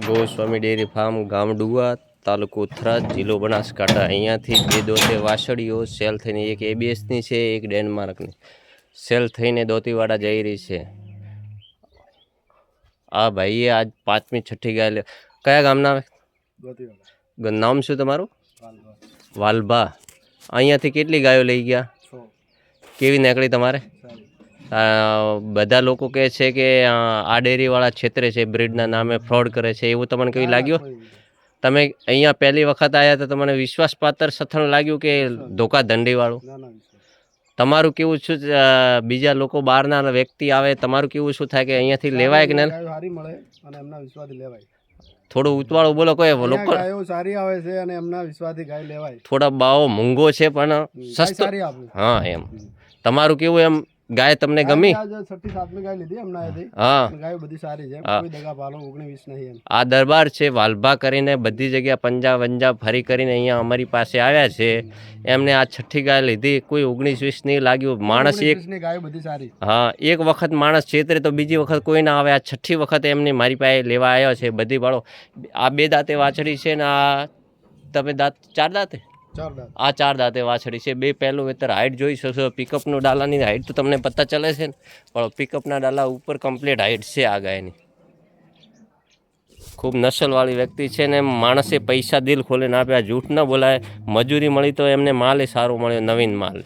Goswami dairy farm, ગામ ડુવા, તાલુકો થરાદ, જિલ્લો બનાસકાંઠા. અહીંયાથી બે દોતે વાછડીઓ સેલ થઈને, એક એબીએસની છે, એક ડેનમાર્કની સેલ થઈને દોતીવાડા જઈ રહી છે. આ ભાઈએ આજ 5મી 6ઠ્ઠી ગાય કયા ગામના નામ શું તમારું? વાલભા. અહીંયાથી કેટલી ગાયો લઈ ગયા? કેવી નીકળી તમારે? બધા લોકો કહે છે કે આ ડેરીવાળા છેતરે છે, બ્રીડના નામે ફ્રોડ કરે છે, એવું તમને કેવી લાગ્યું? તમે અહીંયા પહેલી વખત આવ્યા તો તમને વિશ્વાસપાત્ર સથન લાગ્યું કે ધોકાધંડીવાળું? તમારું કેવું શું? બીજા લોકો બહારના વ્યક્તિ આવે, તમારું કેવું શું થાય કે અહીંયાથી લેવાય કે ના? થોડું ઉતવાળું બોલો. કોઈ લોકો સારી આવે છે અને એમના વિશ્વાસથી ગાય લેવાય. થોડા ભાવ મોંઘો છે પણ સસ્તો. હા, એમ તમારું કેવું? એમ ગાય તમને ગમી? હા, આ દરબાર છે વાલભા કરીને, બધી જગ્યા પંજાબ ફરી કરીને અહીંયા અમારી પાસે આવ્યા છે. એમને આ 6ઠ્ઠી ગાય લીધી. કોઈ 19-20 નહીં લાગ્યું. માણસ એક, હા, એક વખત માણસ છેતરે તો બીજી વખત કોઈ ના આવે. આ 6ઠ્ઠી વખત એમને મારી પાસે લેવા આવ્યો છે. બધી વાળો આ 2 દાંતે વાછડી છે ને આ તમે દાંત 4 દાંતે, આ 4 દાંતે વાછડી છે. 2 પહેલું વેતર. હાઈટ જોઈ શકશો. પિકઅપનો ડાલાની હાઈટ તો તમને પતા ચલે છે ને, પણ પિકઅપના ડાલા ઉપર કમ્પ્લીટ હાઈટ છે આ ગાયની. ખૂબ નસલવાળી વ્યક્તિ છે ને માણસે પૈસા દિલ ખોલીને આપ્યા, જૂઠ ન બોલાય. મજૂરી મળી તો એમને માલ સારો મળ્યો, નવીન માલ.